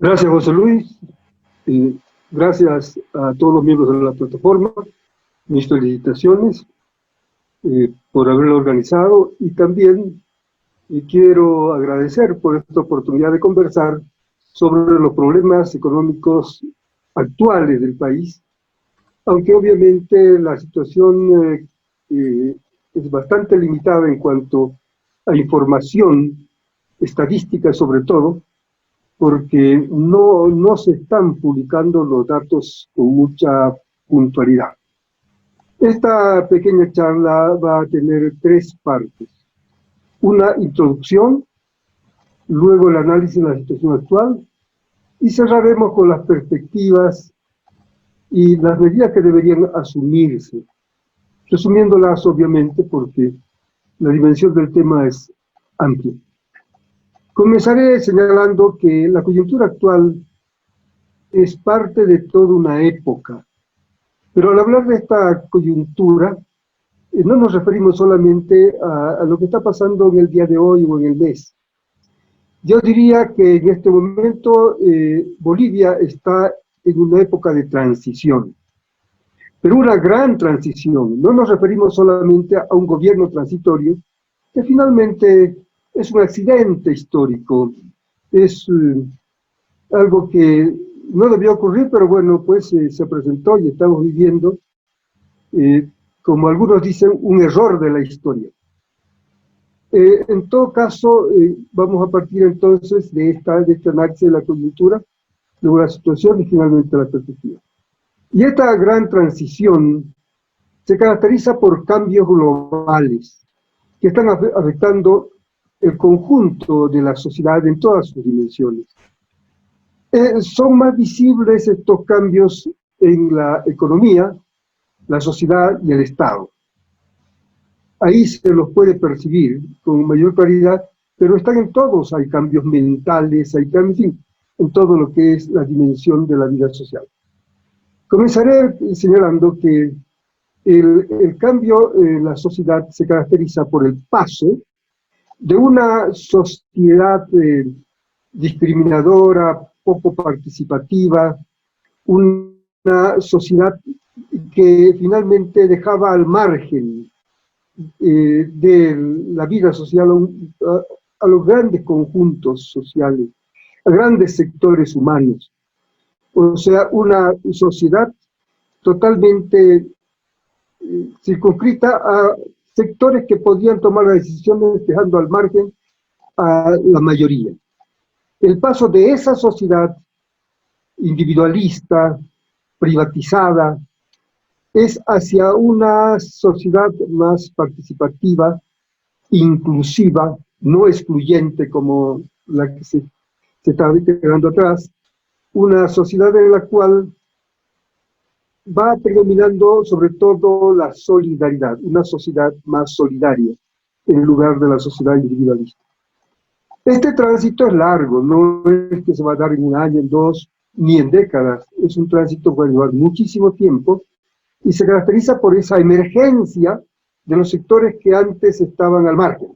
Gracias, José Luis. Gracias a todos los miembros de la plataforma. Mis felicitaciones por haberlo organizado, y también quiero agradecer por esta oportunidad de conversar sobre los problemas económicos actuales del país, aunque obviamente la situación es bastante limitada en cuanto a información estadística, sobre todo, porque no se están publicando los datos con mucha puntualidad. Esta pequeña charla va a tener tres partes: una introducción, luego el análisis de la situación actual, y cerraremos con las perspectivas y las medidas que deberían asumirse, resumiéndolas obviamente porque la dimensión del tema es amplia. Comenzaré señalando que la coyuntura actual es parte de toda una época, pero al hablar de esta coyuntura no nos referimos solamente a lo que está pasando en el día de hoy o en el mes. Yo diría que en este momento Bolivia está en una época de transición, pero una gran transición. No nos referimos solamente a un gobierno transitorio, que finalmente es un accidente histórico, es algo que no debió ocurrir, pero bueno, pues se presentó y estamos viviendo, como algunos dicen, un error de la historia. En todo caso, vamos a partir entonces de este análisis de la coyuntura, luego la situación y finalmente la perspectiva. Y esta gran transición se caracteriza por cambios globales que están afectando el conjunto de la sociedad en todas sus dimensiones. Son más visibles estos cambios en la economía, la sociedad y el Estado. Ahí se los puede percibir con mayor claridad, pero están en todos. Hay cambios mentales, hay cambios en todo lo que es la dimensión de la vida social. Comenzaré señalando que el cambio en la sociedad se caracteriza por el paso de una sociedad discriminadora, poco participativa, una sociedad que finalmente dejaba al margen de la vida social a los grandes conjuntos sociales, a grandes sectores humanos. O sea, una sociedad totalmente circunscrita a sectores que podían tomar las decisiones dejando al margen a la mayoría. El paso de esa sociedad individualista, privatizada, es hacia una sociedad más participativa, inclusiva, no excluyente como la que se está quedando atrás, una sociedad en la cual va predominando sobre todo la solidaridad, una sociedad más solidaria en lugar de la sociedad individualista. Este tránsito es largo, no es que se va a dar en un año, en dos, ni en décadas. Es un tránsito que va a llevar muchísimo tiempo y se caracteriza por esa emergencia de los sectores que antes estaban al margen.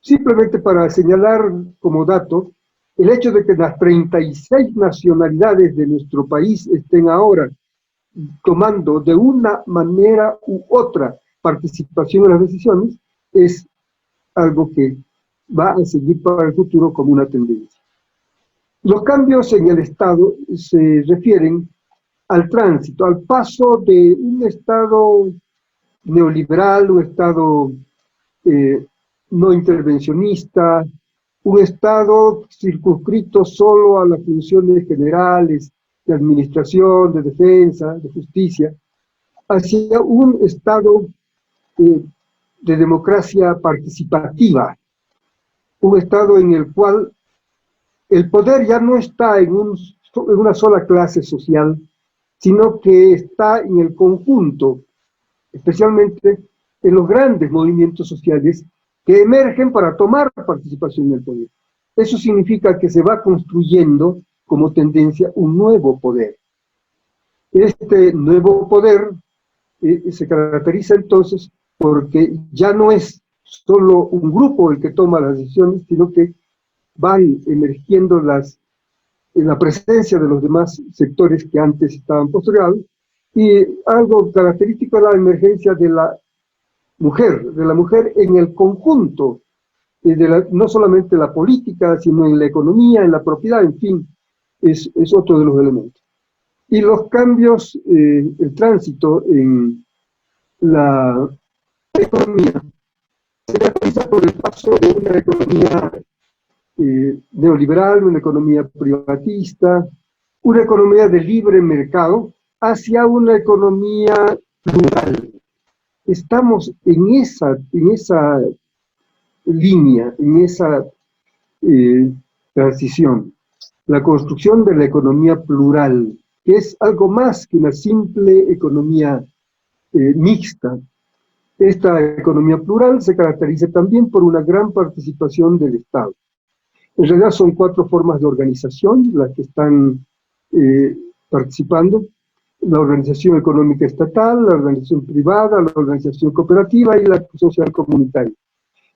Simplemente para señalar como dato, el hecho de que las 36 nacionalidades de nuestro país estén ahora tomando de una manera u otra participación en las decisiones es algo que va a seguir para el futuro como una tendencia. Los cambios en el Estado se refieren al tránsito, al paso de un Estado neoliberal, un Estado no intervencionista, un Estado circunscrito solo a las funciones generales de administración, de defensa, de justicia, hacia un Estado de democracia participativa, un Estado en el cual el poder ya no está en una sola clase social, sino que está en el conjunto, especialmente en los grandes movimientos sociales que emergen para tomar participación en el poder. Eso significa que se va construyendo como tendencia un nuevo poder. Este nuevo poder se caracteriza entonces porque ya no es solo un grupo el que toma las decisiones, sino que van emergiendo las la presencia de los demás sectores que antes estaban postergados, y algo característico es la emergencia de la mujer en el conjunto, no solamente la política, sino en la economía, en la propiedad, en fin, es otro de los elementos. Y los cambios, el tránsito en la economía se caracteriza por el paso de una economía neoliberal, una economía privatista, una economía de libre mercado, hacia una economía plural. Estamos en esa línea, en esa transición. La construcción de la economía plural, que es algo más que una simple economía mixta. Esta economía plural se caracteriza también por una gran participación del Estado. En realidad son 4 formas de organización las que están participando: la organización económica estatal, la organización privada, la organización cooperativa y la social comunitaria.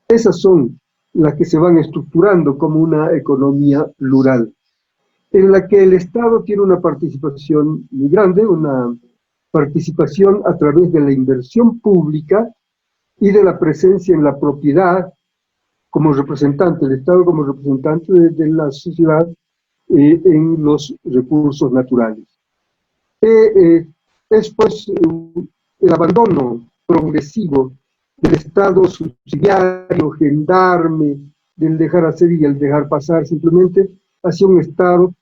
Esas son las que se van estructurando como una economía plural, en la que el Estado tiene una participación muy grande, una participación a través de la inversión pública y de la presencia en la propiedad como representante, el Estado como representante de la sociedad en los recursos naturales. Es pues el abandono progresivo del Estado subsidiario, gendarme, del dejar hacer y el dejar pasar, simplemente hacia un Estado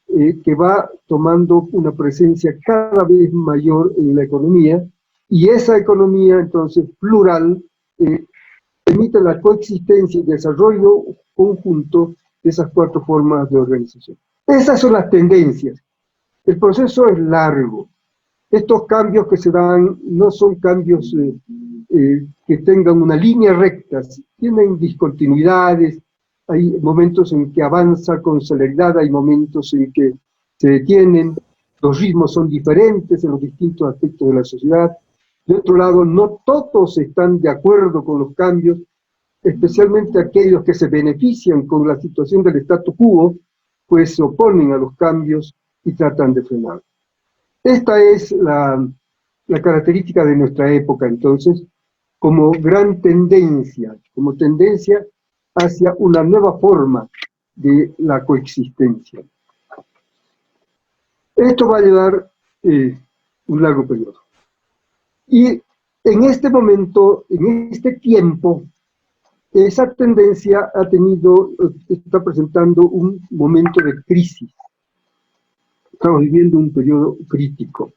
que va tomando una presencia cada vez mayor en la economía, y esa economía entonces plural permite la coexistencia y desarrollo conjunto de esas 4 formas de organización. Esas son las tendencias. El proceso es largo. Estos cambios que se dan no son cambios que tengan una línea recta, tienen discontinuidades, hay momentos en que avanza con celeridad, hay momentos en que se detienen, los ritmos son diferentes en los distintos aspectos de la sociedad. De otro lado, no todos están de acuerdo con los cambios, especialmente aquellos que se benefician con la situación del statu quo, pues se oponen a los cambios y tratan de frenar. Esta es la característica de nuestra época, entonces, como gran tendencia, hacia una nueva forma de la coexistencia. Esto va a llevar un largo periodo. Y en este momento, en este tiempo, esa tendencia está presentando un momento de crisis. Estamos viviendo un periodo crítico,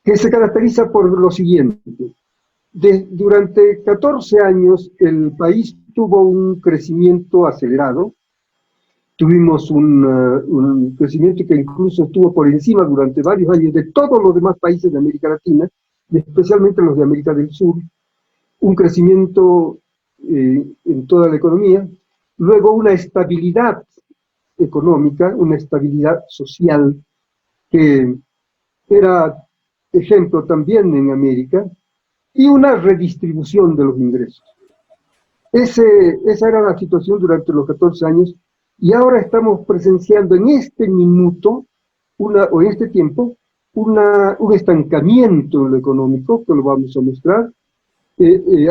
que se caracteriza por lo siguiente. Durante 14 años el país tuvo un crecimiento acelerado, tuvimos un crecimiento que incluso estuvo por encima durante varios años de todos los demás países de América Latina, y especialmente los de América del Sur, un crecimiento en toda la economía, luego una estabilidad económica, una estabilidad social, que era ejemplo también en América, y una redistribución de los ingresos. Esa era la situación durante los 14 años, y ahora estamos presenciando en este minuto, o en este tiempo, un estancamiento en lo económico, que lo vamos a mostrar.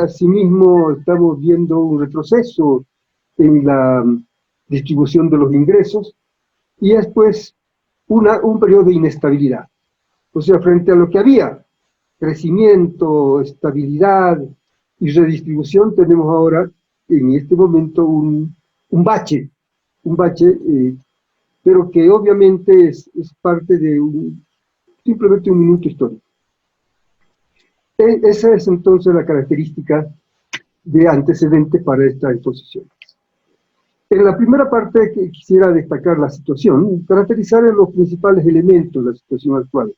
Asimismo, estamos viendo un retroceso en la distribución de los ingresos, y después un periodo de inestabilidad. O sea, frente a lo que había, crecimiento, estabilidad y redistribución, tenemos ahora, en este momento, un bache, pero que obviamente es parte de simplemente un minuto histórico. Esa es entonces la característica de antecedente para esta exposición. En la primera parte quisiera destacar la situación, caracterizar los principales elementos de la situación actual.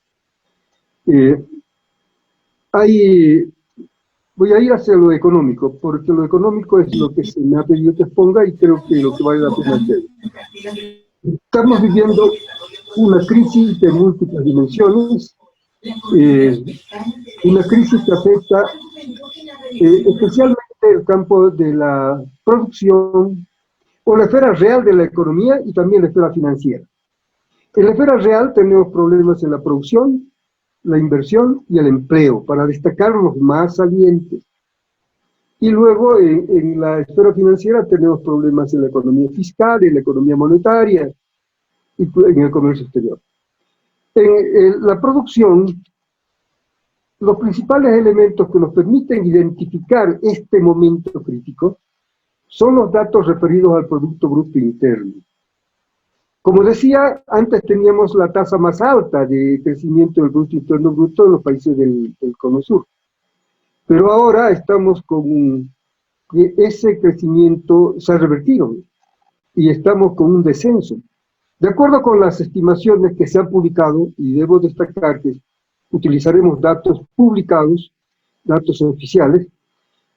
Voy a ir hacia lo económico, porque lo económico es lo que se me ha pedido que exponga y creo que lo que vale la pena hacer. Estamos viviendo una crisis de múltiples dimensiones, una crisis que afecta especialmente el campo de la producción, o la esfera real de la economía y también la esfera financiera. En la esfera real tenemos problemas en la producción, la inversión y el empleo, para destacar los más salientes. Y luego en la esfera financiera tenemos problemas en la economía fiscal, en la economía monetaria y en el comercio exterior. En la producción, los principales elementos que nos permiten identificar este momento crítico son los datos referidos al Producto Bruto Interno. Como decía, antes teníamos la tasa más alta de crecimiento del Producto Interno Bruto en los países del Cono Sur. Pero ahora estamos con que ese crecimiento se ha revertido y estamos con un descenso. De acuerdo con las estimaciones que se han publicado, y debo destacar que utilizaremos datos publicados, datos oficiales,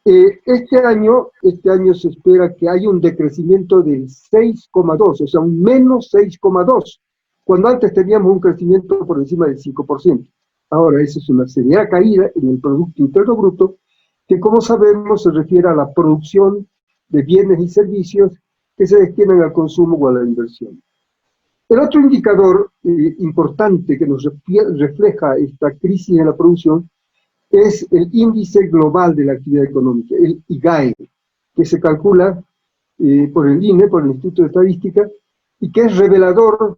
este año se espera que haya un decrecimiento del 6,2, o sea, un menos 6,2, cuando antes teníamos un crecimiento por encima del 5%. Ahora, esa es una severa caída en el Producto Interno Bruto, que como sabemos se refiere a la producción de bienes y servicios que se destinan al consumo o a la inversión. El otro indicador importante que nos refleja esta crisis en la producción es el índice global de la actividad económica, el IGAE, que se calcula por el INE, por el Instituto de Estadística, y que es revelador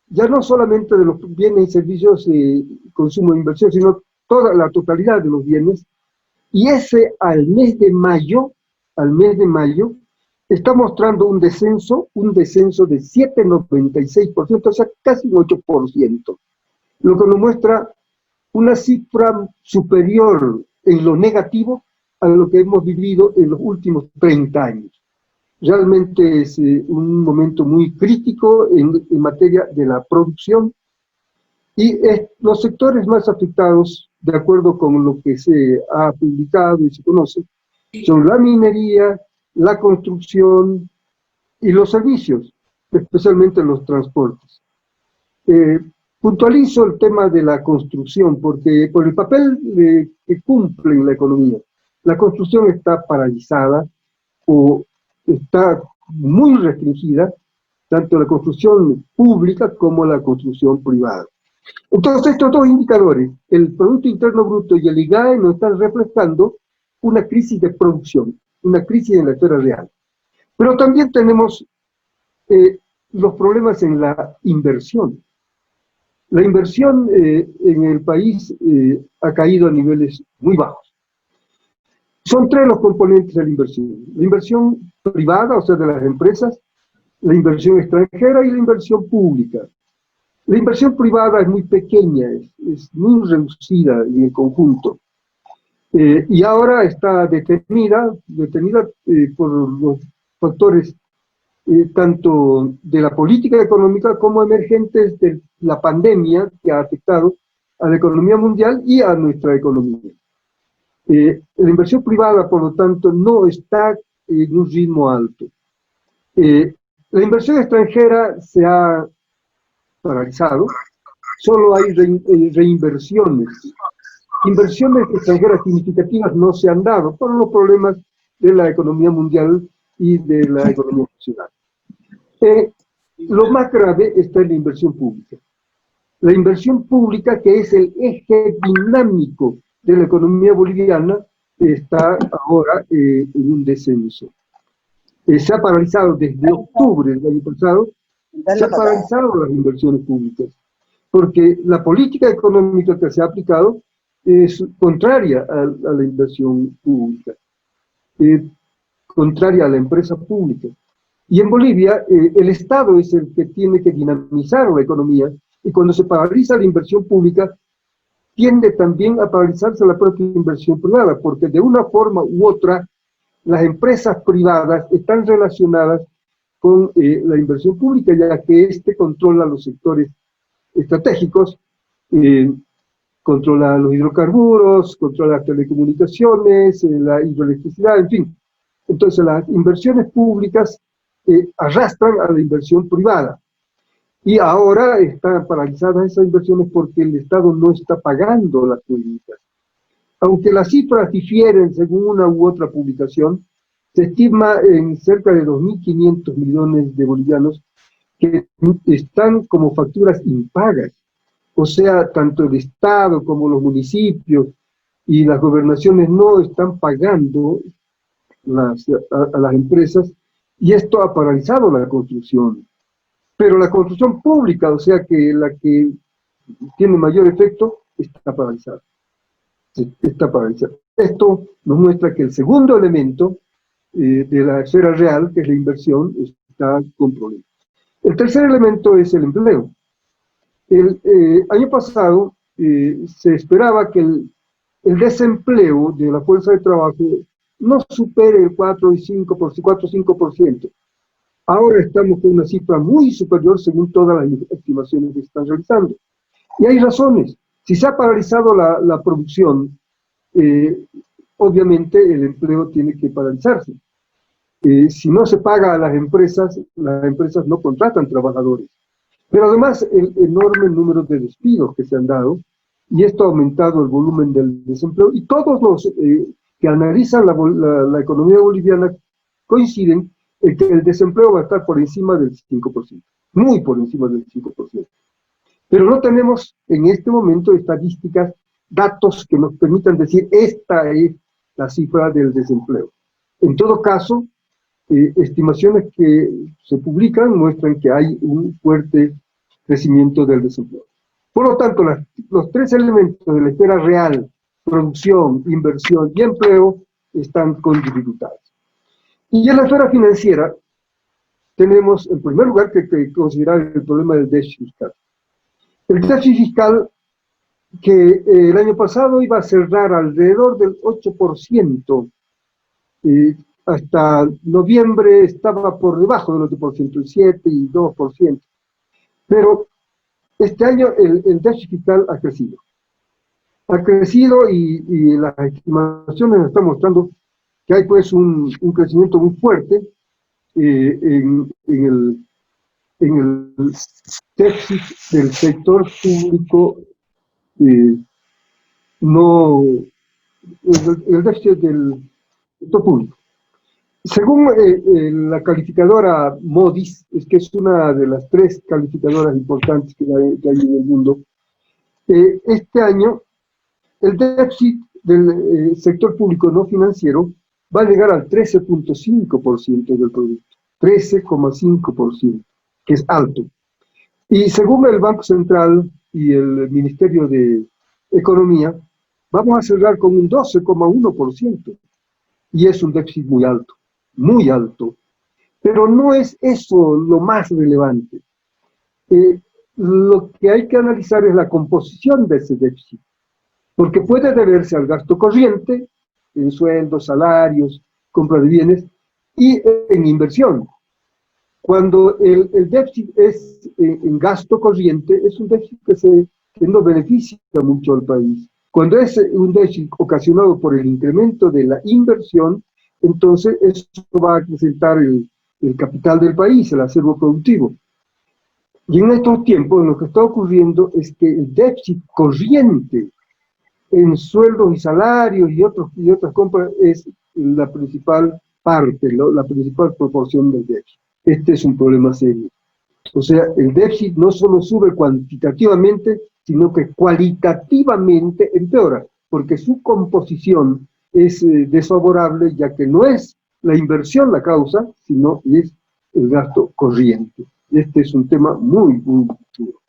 ya no solamente de los bienes y servicios de consumo e inversión, sino toda la totalidad de los bienes, y ese al mes de mayo, está mostrando un descenso de 7,96%, o sea, casi un 8%, lo que nos muestra una cifra superior en lo negativo a lo que hemos vivido en los últimos 30 años. Realmente es un momento muy crítico en materia de la producción, y los sectores más afectados, de acuerdo con lo que se ha publicado y se conoce, son la minería, la construcción y los servicios, especialmente los transportes. Puntualizo el tema de la construcción, porque por el papel que cumple en la economía, la construcción está paralizada o está muy restringida, tanto la construcción pública como la construcción privada. Entonces, estos dos indicadores, el Producto Interno Bruto y el IGAE, nos están reflejando una crisis de producción, una crisis en la esfera real. Pero también tenemos los problemas en la inversión. La inversión en el país ha caído a niveles muy bajos. Son tres los componentes de la inversión. La inversión privada, o sea, de las empresas, la inversión extranjera y la inversión pública. La inversión privada es muy pequeña, es muy reducida en el conjunto. Y ahora está detenida por los factores tanto de la política económica como emergentes de la pandemia que ha afectado a la economía mundial y a nuestra economía. La inversión privada, por lo tanto, no está en un ritmo alto. La inversión extranjera se ha paralizado, solo hay reinversiones. Inversiones extranjeras significativas no se han dado por los problemas de la economía mundial y de la economía nacional. Lo más grave está en la inversión pública. La inversión pública, que es el eje dinámico de la economía boliviana, está ahora en un descenso. Se ha paralizado desde octubre del año pasado, se han paralizado las inversiones públicas, porque la política económica que se ha aplicado es contraria a la inversión pública, contraria a la empresa pública. Y en Bolivia, el Estado es el que tiene que dinamizar la economía, y cuando se paraliza la inversión pública, tiende también a paralizarse la propia inversión privada, porque de una forma u otra, las empresas privadas están relacionadas con la inversión pública, ya que éste controla los sectores estratégicos, controla los hidrocarburos, controla las telecomunicaciones, la hidroelectricidad, en fin. Entonces las inversiones públicas arrastran a la inversión privada. Y ahora están paralizadas esas inversiones porque el Estado no está pagando las cuentas. Aunque las cifras difieren según una u otra publicación, Se estima en cerca de 2.500 millones de bolivianos que están como facturas impagas. O sea, tanto el Estado como los municipios y las gobernaciones no están pagando a las empresas, y esto ha paralizado la construcción. Pero la construcción pública, o sea, que la que tiene mayor efecto, está paralizada. Está paralizada. Esto nos muestra que el segundo elemento de la esfera real, que es la inversión, está con problemas. El tercer elemento es el empleo. El año pasado se esperaba que el desempleo de la fuerza de trabajo no supere el 4 o 5%. Ahora estamos con una cifra muy superior según todas las estimaciones que se están realizando. Y hay razones. Si se ha paralizado la producción, obviamente el empleo tiene que paralizarse. Si no se paga a las empresas no contratan trabajadores. Pero además el enorme número de despidos que se han dado, y esto ha aumentado el volumen del desempleo, y todos los que analizan la economía boliviana coinciden en que el desempleo va a estar por encima del 5%, muy por encima del 5%. Pero no tenemos en este momento estadísticas, datos que nos permitan decir esta es la cifra del desempleo. En todo caso, estimaciones que se publican muestran que hay un fuerte crecimiento del desempleo. Por lo tanto, los tres elementos de la esfera real, producción, inversión y empleo, están con dificultades. Y en la esfera financiera, tenemos en primer lugar que considerar el problema del déficit fiscal. El déficit fiscal, que el año pasado iba a cerrar alrededor del 8%, hasta noviembre estaba por debajo del 8%, el 7 y 2%. Pero este año el déficit fiscal ha crecido. Ha crecido y las estimaciones nos están mostrando que hay pues un crecimiento muy fuerte en el déficit del sector público, el déficit del sector público. Según la calificadora Moody's, que es una de las tres calificadoras importantes que hay en el mundo, este año el déficit del sector público no financiero va a llegar al 13.5% del producto, 13,5%, que es alto. Y según el Banco Central y el Ministerio de Economía, vamos a cerrar con un 12,1%, y es un déficit muy alto, muy alto. Pero no es eso lo más relevante. Lo que hay que analizar es la composición de ese déficit, porque puede deberse al gasto corriente, en sueldos, salarios, compra de bienes, y en inversión. Cuando el déficit es en gasto corriente, es un déficit que no beneficia mucho al país. Cuando es un déficit ocasionado por el incremento de la inversión, entonces eso va a acrecentar el capital del país, el acervo productivo. Y en estos tiempos lo que está ocurriendo es que el déficit corriente en sueldos y salarios y otras compras es la principal parte, la principal proporción del déficit. Este es un problema serio. O sea, el déficit no solo sube cuantitativamente, sino que cualitativamente empeora, porque su composición es desfavorable, ya que no es la inversión la causa, sino es el gasto corriente. Este es un tema muy, muy duro.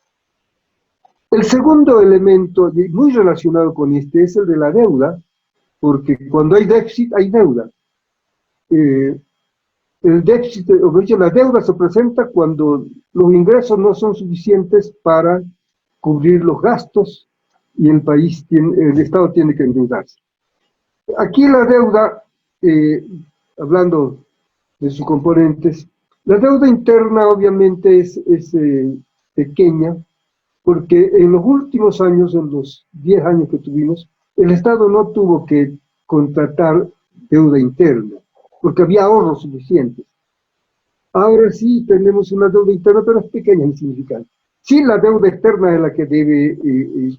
El segundo elemento, muy relacionado con este, es el de la deuda, porque cuando hay déficit, hay deuda. El déficit, o sea, la deuda se presenta cuando los ingresos no son suficientes para cubrir los gastos y el Estado tiene que endeudarse. Aquí la deuda, hablando de sus componentes, la deuda interna obviamente es pequeña, porque en los últimos años, en los 10 años que tuvimos, el Estado no tuvo que contratar deuda interna, porque había ahorros suficientes. Ahora sí tenemos una deuda interna, pero es pequeña y insignificante. Sí, la deuda externa es la que debe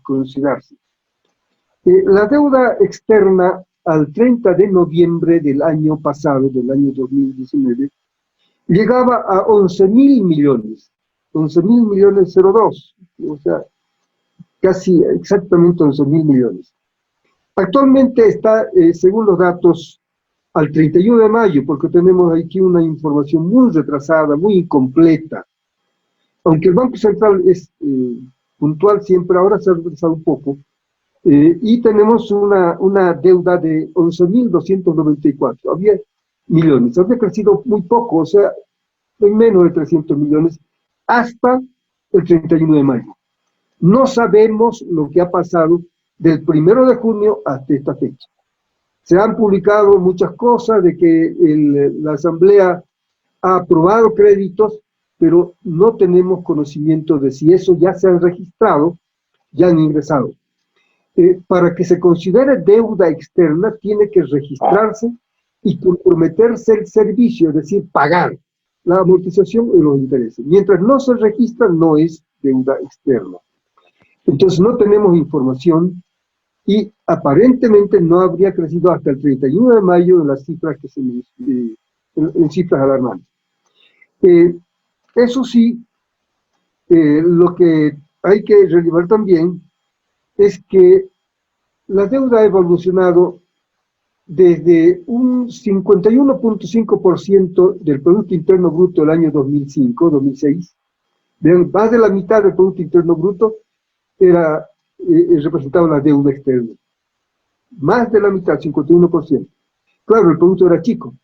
considerarse. La deuda externa al 30 de noviembre del año pasado, del año 2019, llegaba a 11.000 millones, 11.000 millones 02, o sea, casi exactamente 11.000 millones. Actualmente está, según los datos, al 31 de mayo, porque tenemos aquí una información muy retrasada, muy incompleta. Aunque el Banco Central es puntual siempre, ahora se ha retrasado un poco, y tenemos una deuda de 11.294 millones. Había crecido muy poco, o sea, en menos de 300 millones, hasta el 31 de mayo. No sabemos lo que ha pasado del 1 de junio hasta esta fecha. Se han publicado muchas cosas de que la Asamblea ha aprobado créditos, pero no tenemos conocimiento de si eso ya se han registrado, ya han ingresado. Para que se considere deuda externa, tiene que registrarse y comprometerse el servicio, es decir, pagar la amortización y los intereses. Mientras no se registra, no es deuda externa. Entonces no tenemos información y aparentemente no habría crecido hasta el 31 de mayo en las cifras que en cifras alarmantes. Eso sí, lo que hay que relevar también es que la deuda ha evolucionado desde un 51.5% del Producto Interno Bruto del año 2005-2006, más de la mitad del Producto Interno Bruto representaba la deuda externa. Más de la mitad, 51%. Claro, el producto era chico.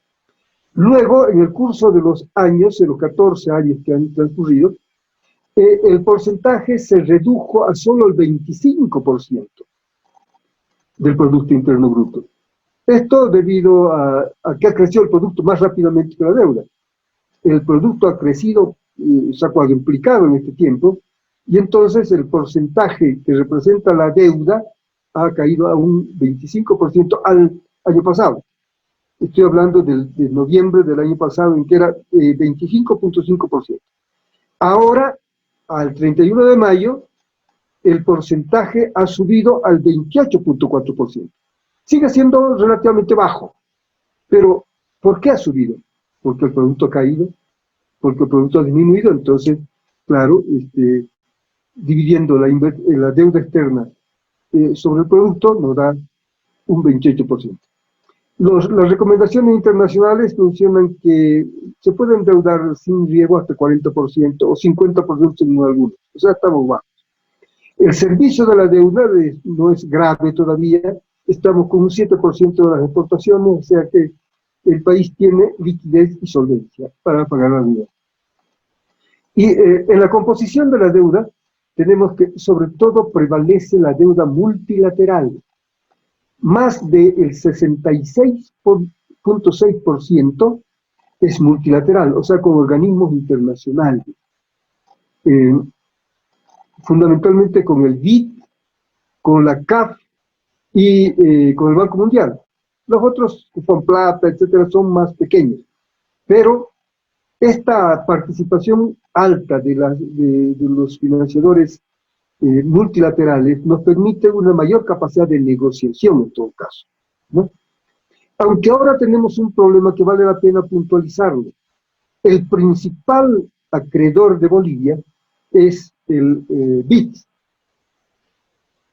Luego, en el curso de los años, de los 14 años que han transcurrido, el porcentaje se redujo a solo el 25% del Producto Interno Bruto. Esto debido a que ha crecido el producto más rápidamente que la deuda. El producto ha crecido, se ha cuadruplicado en este tiempo, y entonces el porcentaje que representa la deuda ha caído a un 25% al año pasado. Estoy hablando de noviembre del año pasado, en que era 25.5%. Ahora, al 31 de mayo, el porcentaje ha subido al 28.4%. Sigue siendo relativamente bajo, pero ¿por qué ha subido? Porque el producto ha caído, porque el producto ha disminuido, entonces, claro, dividiendo la deuda externa sobre el producto nos da un 28%. Las recomendaciones internacionales mencionan que se puede endeudar sin riesgo hasta 40% o 50% según algunos, o sea, estamos bajos. El servicio de la deuda no es grave todavía, estamos con un 7% de las exportaciones, o sea que el país tiene liquidez y solvencia para pagar la deuda. Y en la composición de la deuda tenemos que sobre todo prevalece la deuda multilateral. Más del 66.6% es multilateral, o sea, con organismos internacionales. Fundamentalmente con el BID, con la CAF y con el Banco Mundial. Los otros, con plata, etcétera, son más pequeños. Pero esta participación alta de los financiadores multilaterales nos permite una mayor capacidad de negociación en todo caso, ¿no? Aunque ahora tenemos un problema que vale la pena puntualizarlo. El principal acreedor de Bolivia es el BID.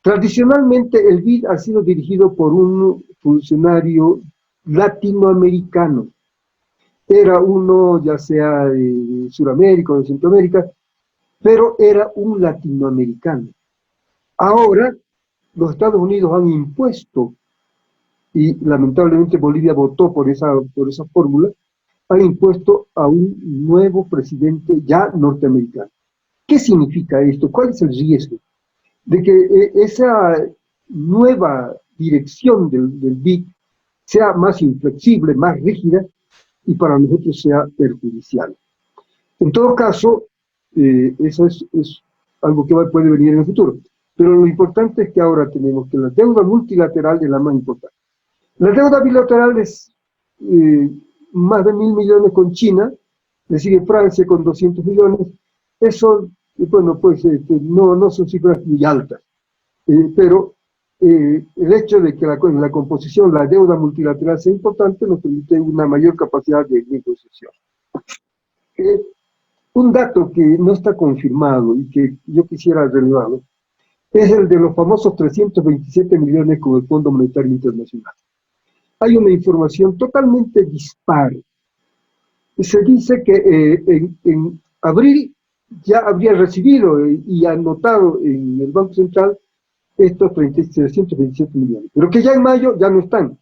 Tradicionalmente el BID ha sido dirigido por un funcionario latinoamericano. Era uno ya sea de Sudamérica o de Centroamérica, pero era un latinoamericano. Ahora los Estados Unidos han impuesto, y lamentablemente Bolivia votó por esa fórmula, han impuesto a un nuevo presidente ya norteamericano. ¿Qué significa esto? ¿Cuál es el riesgo? De que esa nueva dirección del BID sea más inflexible, más rígida, y para nosotros sea perjudicial. En todo caso, eso es algo que puede venir en el futuro. Pero lo importante es que ahora tenemos que la deuda multilateral es la más importante. La deuda bilateral es más de 1.000 millones con China, le sigue Francia con 200 millones. Eso, bueno, pues no son cifras muy altas, pero el hecho de que en la composición la deuda multilateral sea importante nos permite una mayor capacidad de negociación. Un dato que no está confirmado y que yo quisiera relevarlo es el de los famosos 327 millones con el Fondo Monetario Internacional. Hay una información totalmente dispar. Se dice que en abril ya habría recibido y anotado en el Banco Central estos 327 millones, pero que ya en mayo ya no están.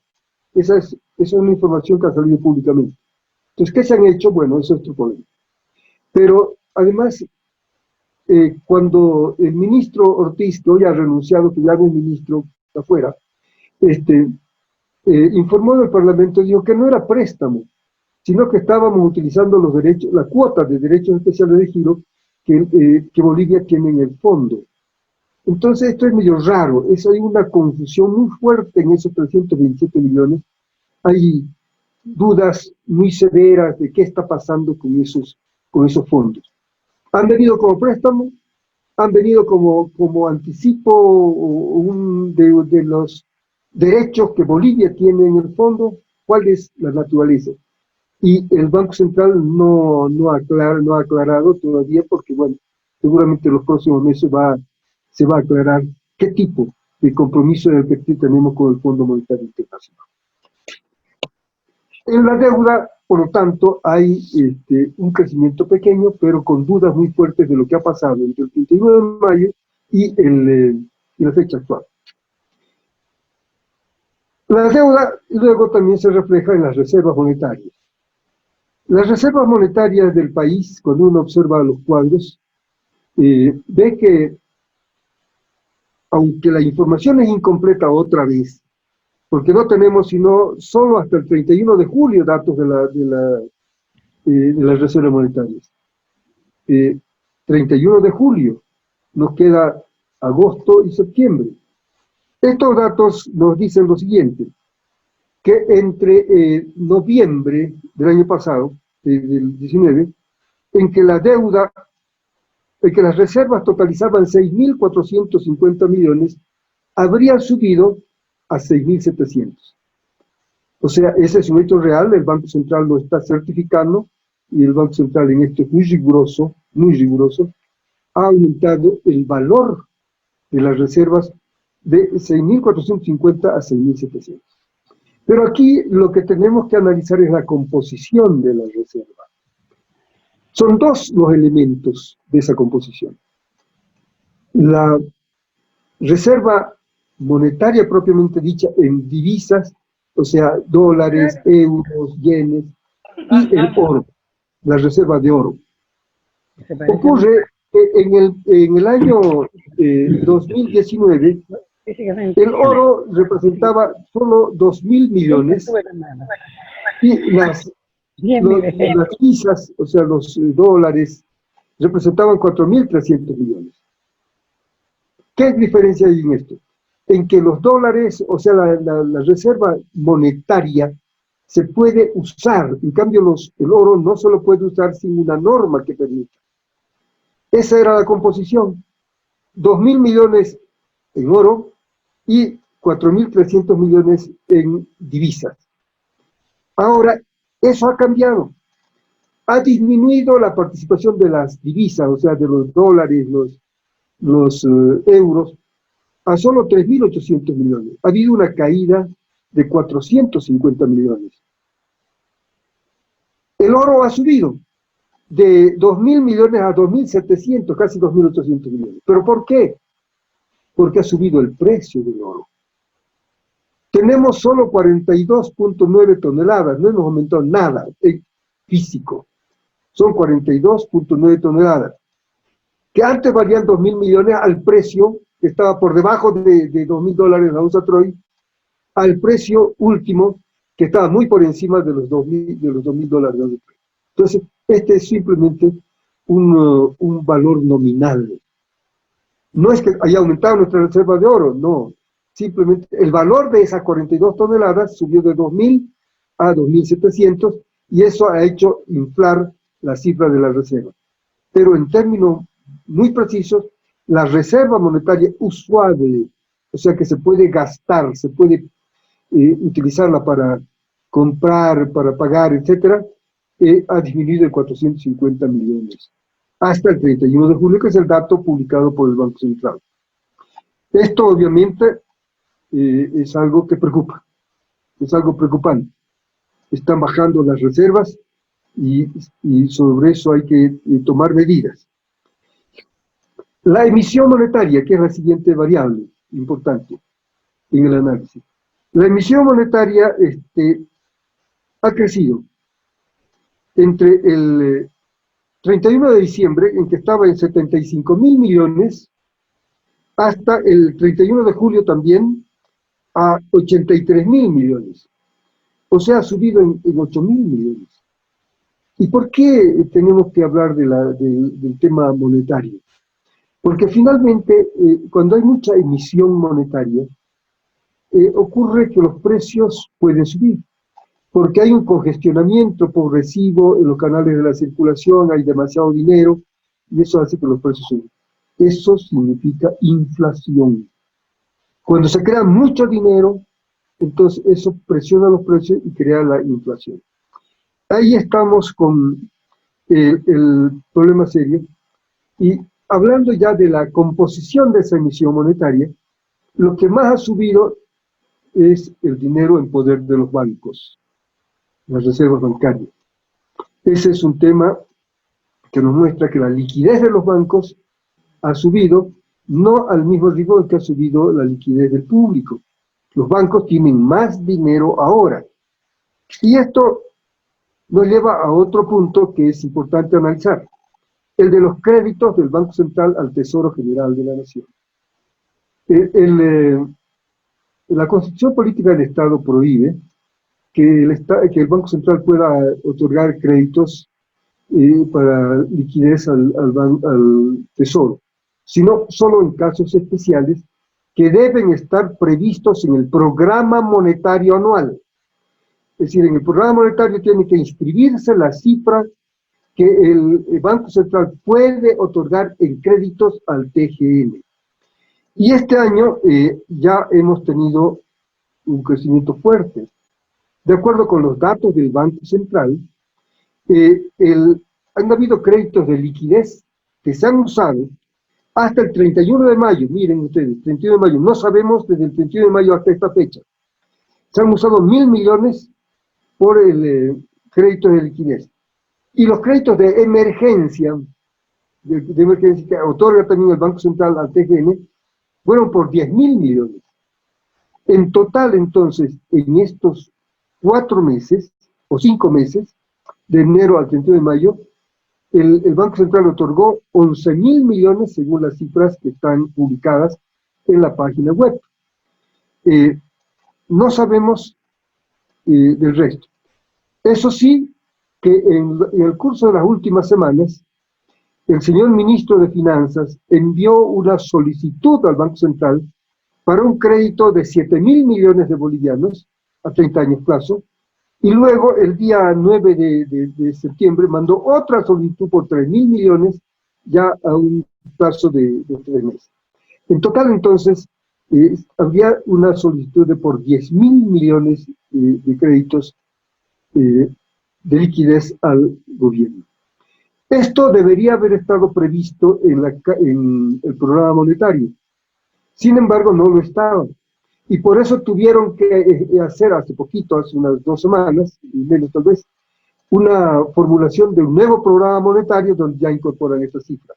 Esa es una información que ha salido públicamente. Entonces, ¿qué se han hecho? Bueno, eso es otro problema. Pero además, cuando el ministro Ortiz, que hoy ha renunciado, que ya no es ministro, está afuera, informó en el Parlamento, dijo que no era préstamo, sino que estábamos utilizando los derechos, la cuota de derechos especiales de giro que Bolivia tiene en el fondo. Entonces esto es medio raro, hay una confusión muy fuerte en esos 327 millones, hay dudas muy severas de qué está pasando con esos fondos. Han venido como préstamo, han venido como anticipo de los derechos que Bolivia tiene en el fondo. ¿Cuál es la naturaleza? Y el Banco Central no ha aclarado todavía, porque bueno, seguramente en los próximos meses se va a aclarar qué tipo de compromiso es el que tenemos con el Fondo Monetario Internacional. En la deuda, por lo tanto, hay un crecimiento pequeño, pero con dudas muy fuertes de lo que ha pasado entre el 31 de mayo y la fecha actual. La deuda luego también se refleja en las reservas monetarias. Las reservas monetarias del país, cuando uno observa los cuadros, ve que, aunque la información es incompleta otra vez, porque no tenemos solo hasta el 31 de julio datos de las reservas monetarias. 31 de julio, nos queda agosto y septiembre. Estos datos nos dicen lo siguiente, que entre noviembre del año pasado, del 19, en que la deuda, en que las reservas totalizaban 6.450 millones, habrían subido a 6.700. O sea, ese es un hecho real, el Banco Central lo está certificando, y el Banco Central en esto es muy riguroso, ha aumentado el valor de las reservas de 6.450 a 6.700. Pero aquí lo que tenemos que analizar es la composición de la reserva. Son dos los elementos de esa composición. La reserva monetaria propiamente dicha en divisas, o sea, dólares, euros, yenes, y el oro, la reserva de oro. Ocurre que en el año 2019, el oro representaba solo 2.000 millones y las divisas, o sea, los dólares, representaban 4.300 millones. ¿Qué diferencia hay en esto? En que los dólares, o sea, la reserva monetaria, se puede usar, en cambio el oro no se lo puede usar sin una norma que permita. Esa era la composición, 2.000 millones en oro y 4.300 millones en divisas. Ahora, eso ha cambiado. Ha disminuido la participación de las divisas, o sea, de los dólares, los euros, a solo 3.800 millones. Ha habido una caída de 450 millones. El oro ha subido de 2.000 millones a 2.700, casi 2.800 millones. ¿Pero por qué? Porque ha subido el precio del oro. Tenemos solo 42.9 toneladas, no hemos aumentado nada en físico. Son 42.9 toneladas, que antes valían 2.000 millones al precio que estaba por debajo de $2.000 la onza Troy, al precio último que estaba muy por encima de los $2.000 la onza Troy. Entonces, este es simplemente un valor nominal. No es que haya aumentado nuestra reserva de oro, no. Simplemente el valor de esas 42 toneladas subió de 2.000 a 2.700 y eso ha hecho inflar la cifra de la reserva. Pero en términos muy precisos, la reserva monetaria usable o sea que se puede gastar, se puede utilizarla para comprar, para pagar, etcétera, ha disminuido en 450 millones hasta el 31 de julio, que es el dato publicado por el Banco Central. Esto obviamente es algo que preocupa, es algo preocupante. Están bajando las reservas y sobre eso hay que tomar medidas. La emisión monetaria, que es la siguiente variable importante en el análisis. La emisión monetaria ha crecido entre el 31 de diciembre, en que estaba en 75.000 millones, hasta el 31 de julio también a 83.000 millones. O sea, ha subido en 8.000 millones. ¿Y por qué tenemos que hablar del tema monetario? Porque finalmente, cuando hay mucha emisión monetaria, ocurre que los precios pueden subir, porque hay un congestionamiento progresivo en los canales de la circulación, hay demasiado dinero, y eso hace que los precios suban. Eso significa inflación. Cuando se crea mucho dinero, entonces eso presiona los precios y crea la inflación. Ahí estamos con el problema serio. Y hablando ya de la composición de esa emisión monetaria, lo que más ha subido es el dinero en poder de los bancos, las reservas bancarias. Ese es un tema que nos muestra que la liquidez de los bancos ha subido, no al mismo ritmo que ha subido la liquidez del público. Los bancos tienen más dinero ahora. Y esto nos lleva a otro punto que es importante analizar, el de los créditos del Banco Central al Tesoro General de la Nación. La Constitución Política del Estado prohíbe que el Banco Central pueda otorgar créditos para liquidez al Tesoro, sino solo en casos especiales que deben estar previstos en el programa monetario anual. Es decir, en el programa monetario tiene que inscribirse la cifra que el Banco Central puede otorgar en créditos al TGN. Y este año ya hemos tenido un crecimiento fuerte. De acuerdo con los datos del Banco Central, han habido créditos de liquidez que se han usado hasta el 31 de mayo. Miren ustedes, 31 de mayo, no sabemos desde el 31 de mayo hasta esta fecha. Se han usado 1.000 millones por el crédito de liquidez. Y los créditos de emergencia, de emergencia que otorga también el Banco Central al TGN, fueron por 10.000 millones. En total, entonces, en estos 4 meses, o 5 meses, de enero al 31 de mayo, el Banco Central otorgó 11.000 millones según las cifras que están publicadas en la página web. No sabemos del resto. Eso sí, que en el curso de las últimas semanas, el señor ministro de Finanzas envió una solicitud al Banco Central para un crédito de 7.000 millones de bolivianos a 30 años plazo, y luego el día 9 de septiembre mandó otra solicitud por 3.000 millones ya a un plazo de 3 meses. En total, entonces, había una solicitud de por 10.000 millones de créditos de liquidez al gobierno. Esto debería haber estado previsto en el programa monetario. Sin embargo, no lo estaba. Y por eso tuvieron que hacer hace poquito, hace unas 2 semanas, y menos tal vez, una formulación de un nuevo programa monetario donde ya incorporan esta cifra.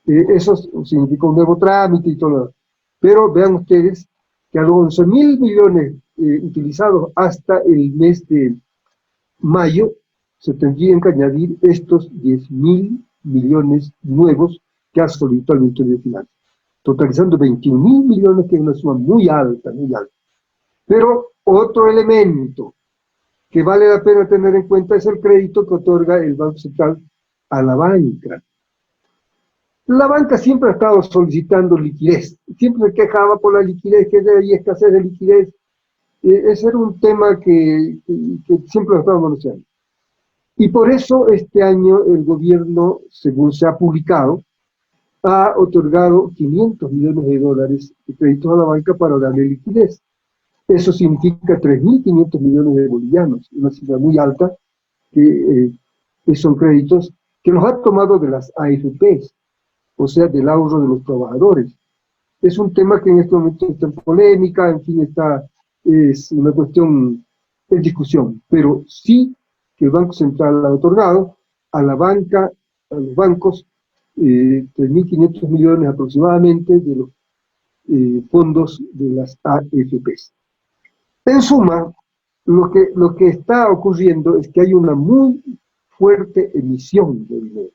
Eso significa un nuevo trámite y todo. Pero vean ustedes que a los 11.000 millones utilizados hasta el mes de mayo, se tendrían que añadir estos 10.000 millones nuevos que ha solicitado el Ministerio de Finanzas, totalizando 21.000 millones, que es una suma muy alta, muy alta. Pero otro elemento que vale la pena tener en cuenta es el crédito que otorga el Banco Central a la banca. La banca siempre ha estado solicitando liquidez, siempre se quejaba por la liquidez, que hay escasez de liquidez. Ese era un tema que siempre lo estábamos anunciando. Y por eso este año el gobierno, según se ha publicado, ha otorgado 500 millones de dólares de créditos a la banca para darle liquidez. Eso significa 3.500 millones de bolivianos, una cifra muy alta, que son créditos que los ha tomado de las AFPs, o sea, del ahorro de los trabajadores. Es un tema que en este momento está en polémica, en fin, es una cuestión en discusión, pero sí que el Banco Central ha otorgado a la banca, a los bancos, 3.500 millones aproximadamente de los fondos de las AFPs. En suma, lo que está ocurriendo es que hay una muy fuerte emisión de dinero.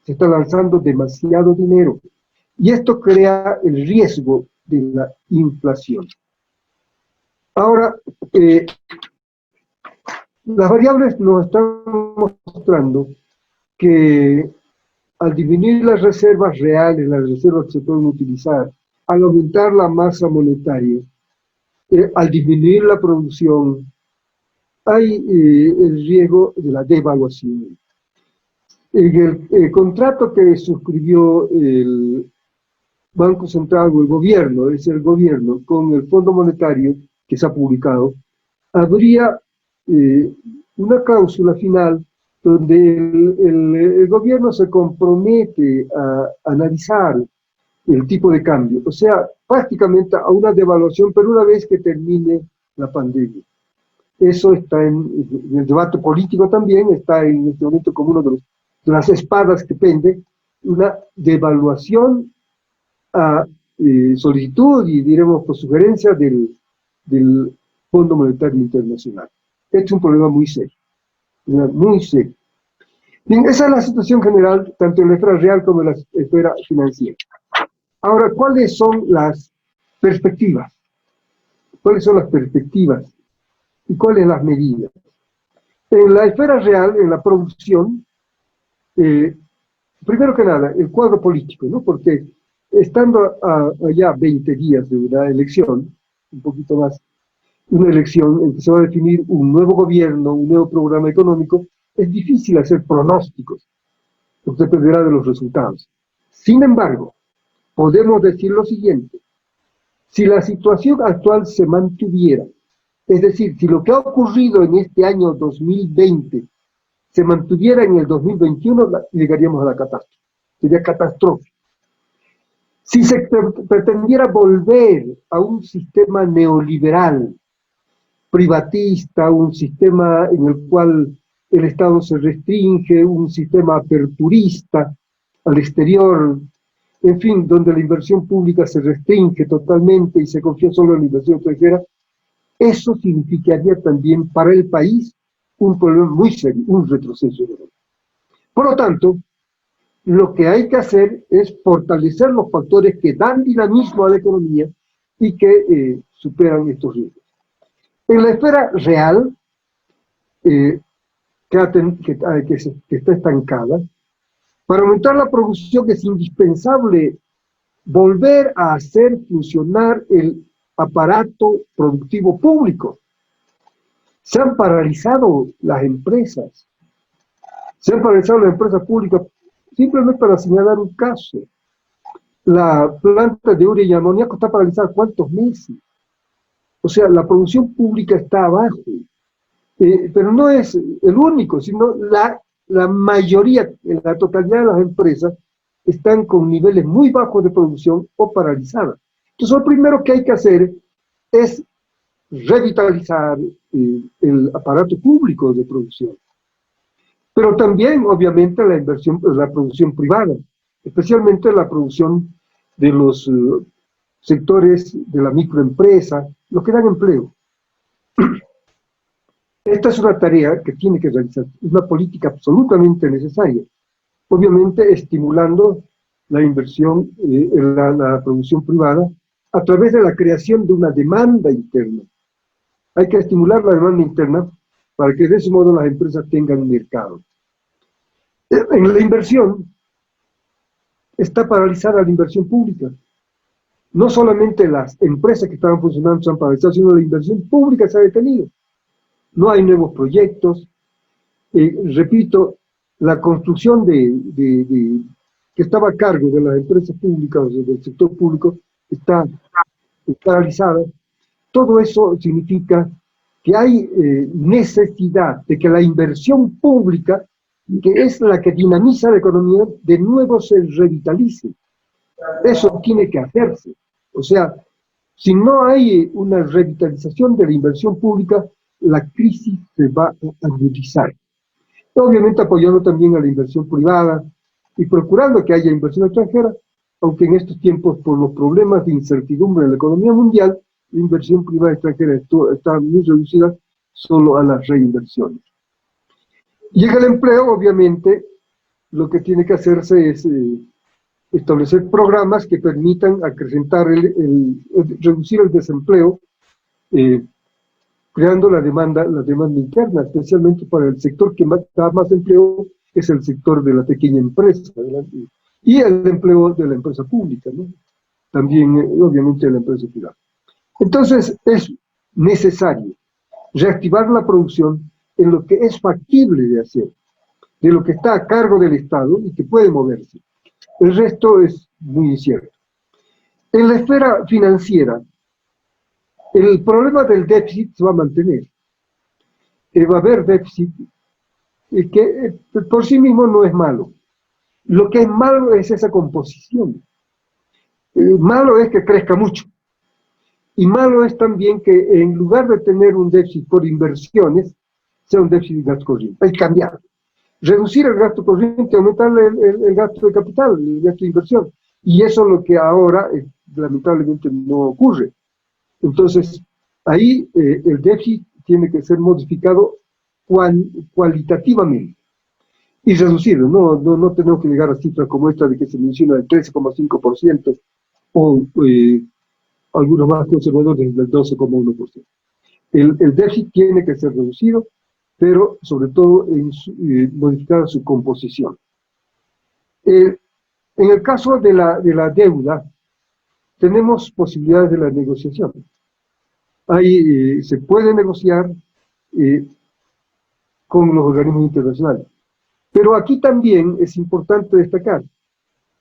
Se está lanzando demasiado dinero. Y esto crea el riesgo de la inflación. Ahora, las variables nos están mostrando que al disminuir las reservas reales, las reservas que se pueden utilizar, al aumentar la masa monetaria, al disminuir la producción, hay el riesgo de la devaluación. En el contrato que suscribió el Banco Central o el gobierno, es el gobierno, con el Fondo Monetario que se ha publicado, habría una cláusula final donde el gobierno se compromete a analizar el tipo de cambio, o sea, prácticamente a una devaluación, pero una vez que termine la pandemia. Eso está en el debate político también, está en este momento como uno de las espadas que pende, una devaluación a solicitud y diremos por sugerencia del Fondo Monetario Internacional. Este es un problema muy serio, muy serio. Bien, esa es la situación general, tanto en la esfera real como en la esfera financiera. Ahora, ¿cuáles son las perspectivas? ¿Cuáles son las perspectivas? ¿Y cuáles las medidas? En la esfera real, en la producción, primero que nada, el cuadro político, ¿no? Porque estando allá 20 días de una elección, un poquito más, una elección en que se va a definir un nuevo gobierno, un nuevo programa económico, es difícil hacer pronósticos, porque dependerá de los resultados. Sin embargo, podemos decir lo siguiente: si la situación actual se mantuviera, es decir, si lo que ha ocurrido en este año 2020 se mantuviera en el 2021, llegaríamos a la catástrofe. Sería catastrófico. Si se pretendiera volver a un sistema neoliberal, privatista, un sistema en el cual el Estado se restringe, un sistema aperturista al exterior, en fin, donde la inversión pública se restringe totalmente y se confía solo en la inversión extranjera, eso significaría también para el país un problema muy serio, un retroceso. Por lo tanto, lo que hay que hacer es fortalecer los factores que dan dinamismo a la economía y que superan estos riesgos. En la esfera real, que está estancada, para aumentar la producción es indispensable volver a hacer funcionar el aparato productivo público. Se han paralizado las empresas, públicas, simplemente para señalar un caso. La planta de urea y amoníaco está paralizada ¿cuántos meses? O sea, la producción pública está abajo. Pero no es el único, sino la mayoría, la totalidad de las empresas están con niveles muy bajos de producción o paralizadas. Entonces, lo primero que hay que hacer es revitalizar el aparato público de producción. Pero también, obviamente, la producción privada, especialmente la producción de los sectores de la microempresa, los que dan empleo. Esta es una tarea que tiene que realizarse, es una política absolutamente necesaria. Obviamente, estimulando la inversión en la producción privada a través de la creación de una demanda interna. Hay que estimular la demanda interna para que de ese modo las empresas tengan mercado. En la inversión, está paralizada la inversión pública. No solamente las empresas que estaban funcionando se han paralizado, sino la inversión pública se ha detenido. No hay nuevos proyectos. Repito, la construcción de que estaba a cargo de las empresas públicas o del sector público está paralizada. Todo eso significa que hay necesidad de que la inversión pública, que es la que dinamiza la economía, de nuevo se revitalice. Eso tiene que hacerse. O sea, si no hay una revitalización de la inversión pública, la crisis se va a agudizar. Obviamente apoyando también a la inversión privada y procurando que haya inversión extranjera, aunque en estos tiempos, por los problemas de incertidumbre en la economía mundial, la inversión privada extranjera está muy reducida solo a las reinversiones. Llega el empleo, obviamente, lo que tiene que hacerse es establecer programas que permitan acrecentar reducir el desempleo, creando la demanda interna, especialmente para el sector que da más empleo, es el sector de la pequeña empresa, ¿verdad? Y el empleo de la empresa pública, ¿no? También, obviamente, de la empresa privada. Entonces, es necesario reactivar la producción en lo que es factible de hacer, de lo que está a cargo del Estado y que puede moverse. El resto es muy incierto. En la esfera financiera, el problema del déficit se va a mantener. Va a haber déficit que por sí mismo no es malo. Lo que es malo es esa composición. Malo es que crezca mucho. Y malo es también que en lugar de tener un déficit por inversiones, sea un déficit de gasto corriente. Hay que cambiar. Reducir el gasto corriente, aumentar el gasto de capital, el gasto de inversión. Y eso es lo que ahora, lamentablemente, no ocurre. Entonces, ahí el déficit tiene que ser modificado cualitativamente y reducido. No tenemos que llegar a cifras como esta de que se menciona el 13,5% o algunos más conservadores del 12,1%. El déficit tiene que ser reducido, pero sobre todo modificar su composición. En el caso de la deuda, tenemos posibilidades de la negociación. Ahí se puede negociar con los organismos internacionales. Pero aquí también es importante destacar,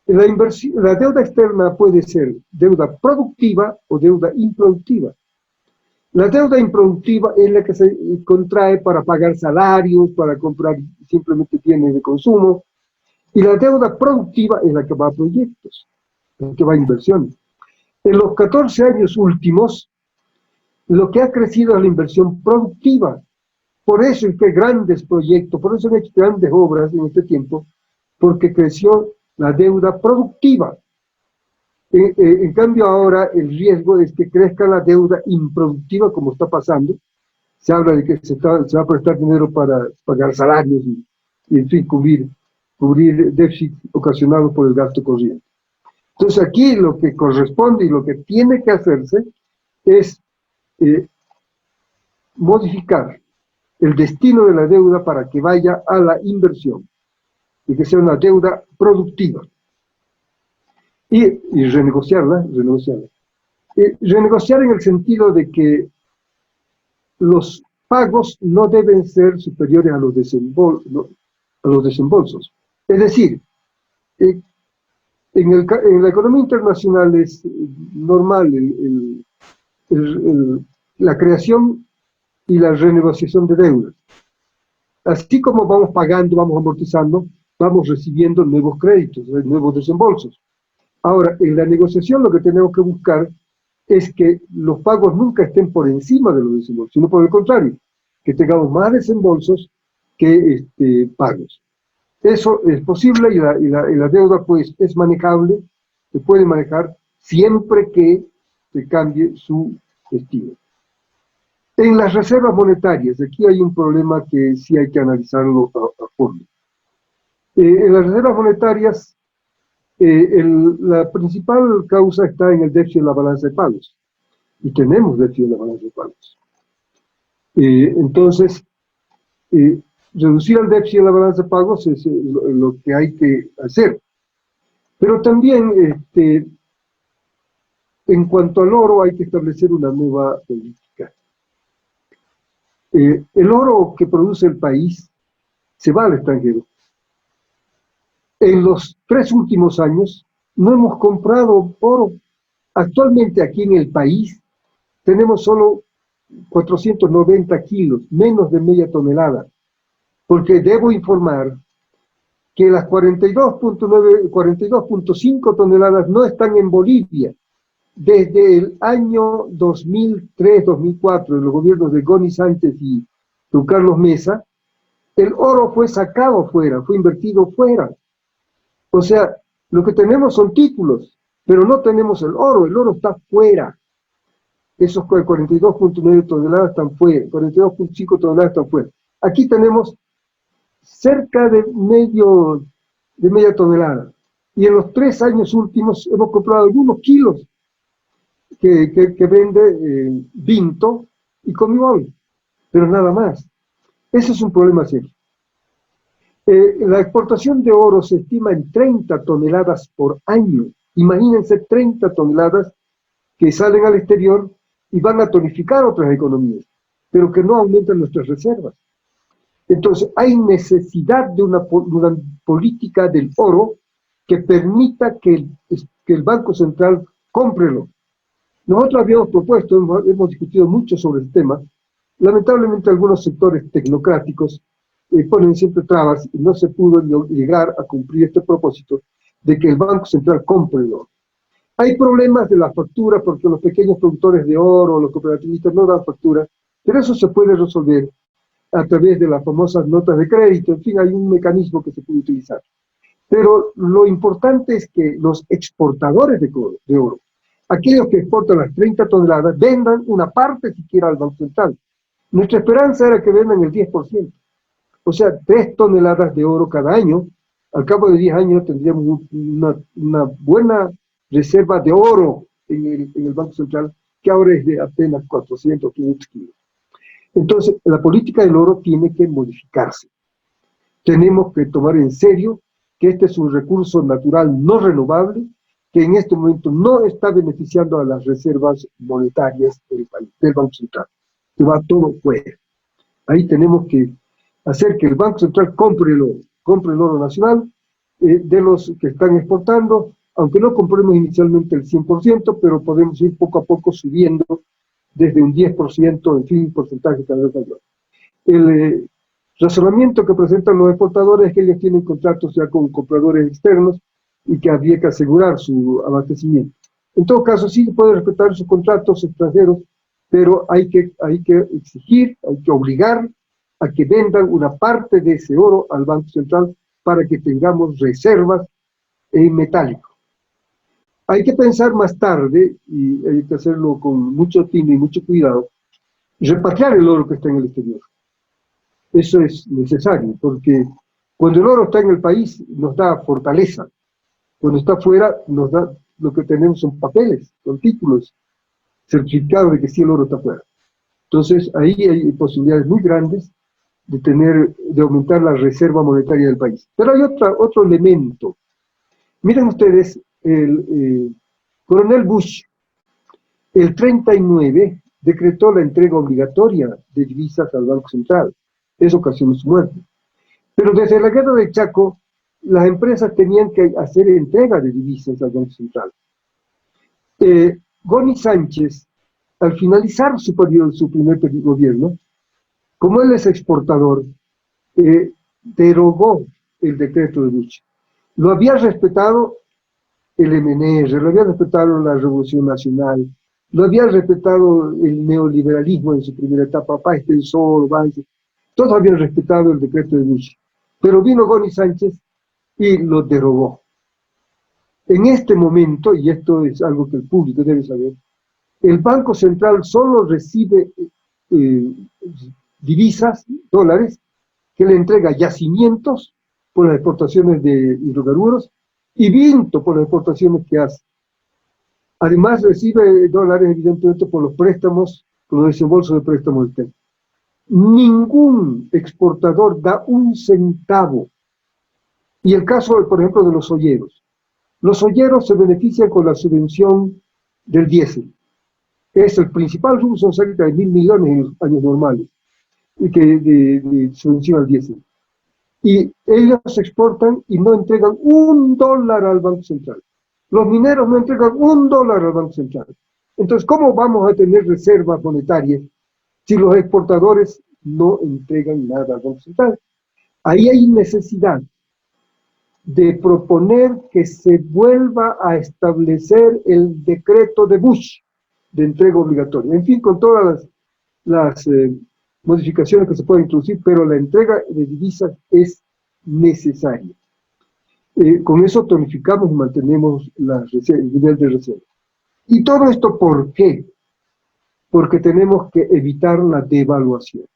la deuda externa puede ser deuda productiva o deuda improductiva. La deuda improductiva es la que se contrae para pagar salarios, para comprar simplemente bienes de consumo, y la deuda productiva es la que va a proyectos, la que va a inversiones. En los 14 años últimos, lo que ha crecido es la inversión productiva. Por eso es que grandes proyectos, por eso han hecho grandes obras en este tiempo, porque creció la deuda productiva. En cambio ahora el riesgo es que crezca la deuda improductiva, como está pasando. Se habla de que se va a prestar dinero para pagar salarios y en fin, cubrir déficits ocasionados por el gasto corriente. Entonces aquí lo que corresponde y lo que tiene que hacerse es modificar el destino de la deuda para que vaya a la inversión y que sea una deuda productiva. Y renegociarla. Renegociar en el sentido de que los pagos no deben ser superiores a los desembolsos. Es decir, en la economía internacional es normal la creación y la renegociación de deudas. Así como vamos pagando, vamos amortizando, vamos recibiendo nuevos créditos, nuevos desembolsos. Ahora, en la negociación lo que tenemos que buscar es que los pagos nunca estén por encima de los desembolsos, sino por el contrario, que tengamos más desembolsos que pagos. Eso es posible y la deuda pues es manejable, se puede manejar siempre que se cambie su estilo. En las reservas monetarias, aquí hay un problema que sí hay que analizarlo a fondo. En las reservas monetarias, la principal causa está en el déficit de la balanza de pagos. Y tenemos déficit de la balanza de pagos. Entonces, reducir el déficit de la balanza de pagos es lo que hay que hacer. Pero también, en cuanto al oro, hay que establecer una nueva política. El oro que produce el país se va al extranjero. En los 3 últimos años no hemos comprado oro. Actualmente aquí en el país tenemos solo 490 kilos, menos de media tonelada, porque debo informar que las 42.9, 42.5 toneladas no están en Bolivia. Desde el año 2003-2004, en los gobiernos de Goni Sánchez y don Carlos Mesa, el oro fue sacado fuera, fue invertido fuera. O sea, lo que tenemos son títulos, pero no tenemos el oro está fuera. Esos 42.9 toneladas están fuera, 42.5 toneladas están fuera. Aquí tenemos cerca de media tonelada. Y en los 3 años últimos hemos comprado algunos kilos que vende Vinto y Comibol, pero nada más. Ese es un problema serio. La exportación de oro se estima en 30 toneladas por año. Imagínense 30 toneladas que salen al exterior y van a tonificar otras economías, pero que no aumentan nuestras reservas. Entonces, hay necesidad de una política del oro que permita que el Banco Central cómprelo. Nosotros habíamos propuesto, hemos discutido mucho sobre el tema. Lamentablemente algunos sectores tecnocráticos ponen siempre trabas y no se pudo llegar a cumplir este propósito de que el Banco Central compre el oro. Hay problemas de la factura porque los pequeños productores de oro, los cooperativistas no dan factura, pero eso se puede resolver a través de las famosas notas de crédito. En fin, hay un mecanismo que se puede utilizar. Pero lo importante es que los exportadores de oro, aquellos que exportan las 30 toneladas, vendan una parte siquiera al Banco Central. Nuestra esperanza era que vendan el 10%. O sea, 3 toneladas de oro cada año. Al cabo de 10 años tendríamos una buena reserva de oro en el Banco Central, que ahora es de apenas 400, 500 kilos. Entonces, la política del oro tiene que modificarse. Tenemos que tomar en serio que este es un recurso natural no renovable, que en este momento no está beneficiando a las reservas monetarias del país, del Banco Central, que va todo fuera. Ahí tenemos que hacer que el Banco Central compre el oro nacional de los que están exportando, aunque no compremos inicialmente el 100%, pero podemos ir poco a poco subiendo desde un 10%, en fin, un porcentaje cada vez mayor. El razonamiento que presentan los exportadores es que ellos tienen contratos ya con compradores externos y que habría que asegurar su abastecimiento. En todo caso, sí se puede respetar sus contratos extranjeros, pero hay que exigir, hay que obligar a que vendan una parte de ese oro al Banco Central para que tengamos reservas en metálico. Hay que pensar más tarde, y hay que hacerlo con mucho tino y mucho cuidado, repatriar el oro que está en el exterior. Eso es necesario, porque cuando el oro está en el país nos da fortaleza, cuando está fuera nos da, lo que tenemos son papeles, son títulos, certificados de que sí el oro está fuera. Entonces ahí hay posibilidades muy grandes de aumentar la reserva monetaria del país. Pero hay otro elemento. Miren ustedes, el coronel Bush, el 39, decretó la entrega obligatoria de divisas al Banco Central. Eso ocasionó su muerte. Pero desde la guerra de Chaco, las empresas tenían que hacer entrega de divisas al Banco Central. Goni Sánchez, al finalizar su primer gobierno, como él es exportador, derogó el decreto de Bush. Lo había respetado el MNR, lo había respetado la Revolución Nacional, lo había respetado el neoliberalismo en su primera etapa, Páez Tensor, Banzer, todos habían respetado el decreto de Bush. Pero vino Goni Sánchez y lo derogó. En este momento, y esto es algo que el público debe saber, el Banco Central solo recibe divisas, dólares, que le entrega yacimientos por las exportaciones de hidrocarburos y Vinto por las exportaciones que hace. Además recibe dólares evidentemente por los préstamos, por los desembolsos de préstamos externos. Ningún exportador da un centavo. Y el caso, por ejemplo, de los olleros. Los olleros se benefician con la subvención del diésel. Es el principal rubro, son cerca de 1.000 millones en los años normales, y que de subvención al diésel. y ellos exportan y no entregan $1 al Banco Central. Los mineros no entregan $1 al Banco Central. Entonces, ¿cómo vamos a tener reservas monetarias si los exportadores no entregan nada al Banco Central? Ahí hay necesidad de proponer que se vuelva a establecer el decreto de Bush de entrega obligatoria. En fin, con todas las modificaciones que se pueden introducir, pero la entrega de divisas es necesaria. Con eso tonificamos y mantenemos el nivel de reserva. ¿Y todo esto por qué? Porque tenemos que evitar la devaluación.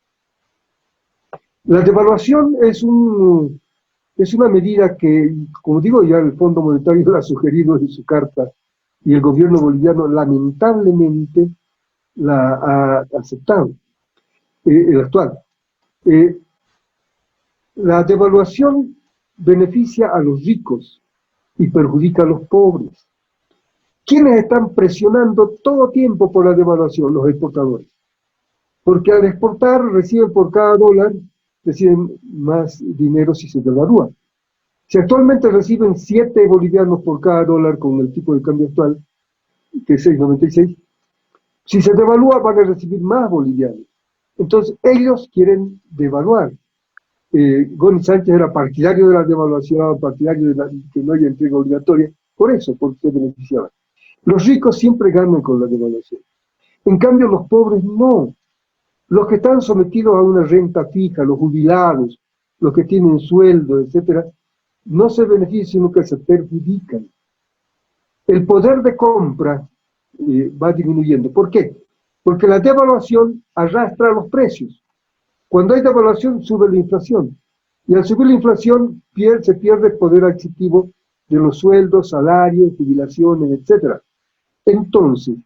La devaluación es una medida que, como digo, ya el Fondo Monetario la ha sugerido en su carta y el gobierno boliviano lamentablemente la ha aceptado, el actual. La devaluación beneficia a los ricos y perjudica a los pobres. ¿Quiénes están presionando todo tiempo por la devaluación? Los exportadores. Porque al exportar reciben por cada dólar, reciben más dinero si se devalúa. Si actualmente reciben 7 bolivianos por cada dólar con el tipo de cambio actual, que es 6,96, si se devalúa van a recibir más bolivianos. Entonces ellos quieren devaluar. Goni Sánchez era partidario de la devaluación, partidario de que no haya entrega obligatoria, por eso, porque se beneficiaban. Los ricos siempre ganan con la devaluación. En cambio, los pobres no. Los que están sometidos a una renta fija, los jubilados, los que tienen sueldo, etcétera, no se benefician, sino que se perjudican. El poder de compra va disminuyendo. ¿Por qué? Porque la devaluación arrastra los precios. Cuando hay devaluación, sube la inflación. Y al subir la inflación, se pierde el poder adquisitivo de los sueldos, salarios, jubilaciones, etcétera. Entonces,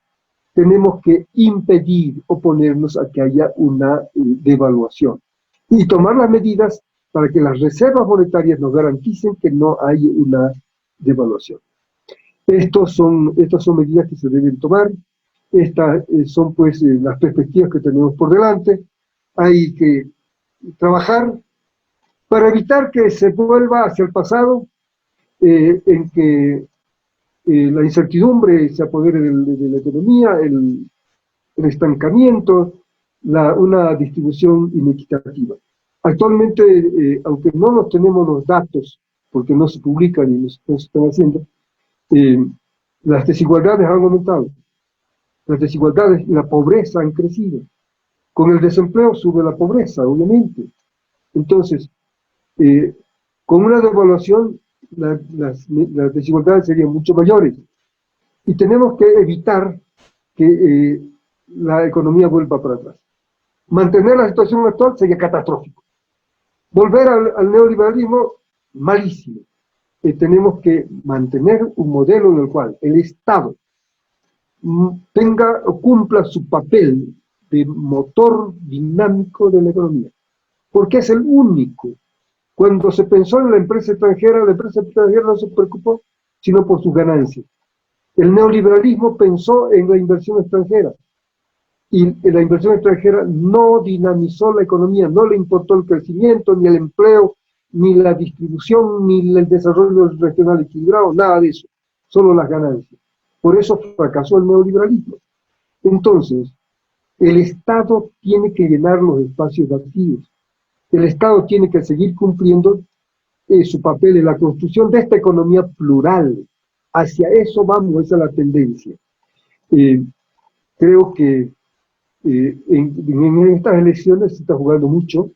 tenemos que impedir, oponernos a que haya una devaluación y tomar las medidas para que las reservas monetarias nos garanticen que no hay una devaluación. Estas son medidas que se deben tomar. Estas son pues las perspectivas que tenemos por delante. Hay que trabajar para evitar que se vuelva hacia el pasado, en que la incertidumbre se apodere de la economía, el estancamiento, una distribución inequitativa. Actualmente, aunque no nos tenemos los datos, porque no se publican y no se están haciendo, las desigualdades han aumentado. Las desigualdades y la pobreza han crecido. Con el desempleo sube la pobreza, obviamente. Entonces, con una devaluación, las desigualdades serían mucho mayores. Y tenemos que evitar que la economía vuelva para atrás. Mantener la situación actual sería catastrófico. Volver al neoliberalismo, malísimo. Tenemos que mantener un modelo en el cual el Estado tenga o cumpla su papel de motor dinámico de la economía, porque es el único. Cuando se pensó en la empresa extranjera no se preocupó sino por sus ganancias. El neoliberalismo pensó en la inversión extranjera, y la inversión extranjera no dinamizó la economía, no le importó el crecimiento, ni el empleo, ni la distribución, ni el desarrollo regional equilibrado, nada de eso, solo las ganancias. Por eso fracasó el neoliberalismo. Entonces, el Estado tiene que llenar los espacios vacíos. El Estado tiene que seguir cumpliendo su papel en la construcción de esta economía plural. Hacia eso vamos, esa es la tendencia. Creo que en estas elecciones se está jugando mucho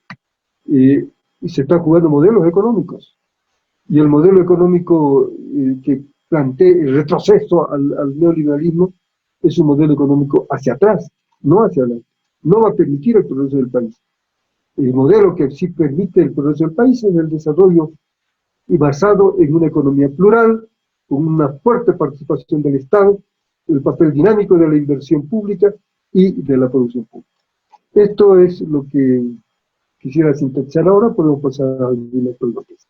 y se están jugando modelos económicos. Y el modelo económico que plantea el retroceso al neoliberalismo es un modelo económico hacia atrás, no hacia adelante. No va a permitir el progreso del país. El modelo que sí permite el progreso del país es el desarrollo y basado en una economía plural, con una fuerte participación del Estado, el papel dinámico de la inversión pública y de la producción pública. Esto es lo que quisiera sintetizar ahora, podemos pasar a algunas preguntas.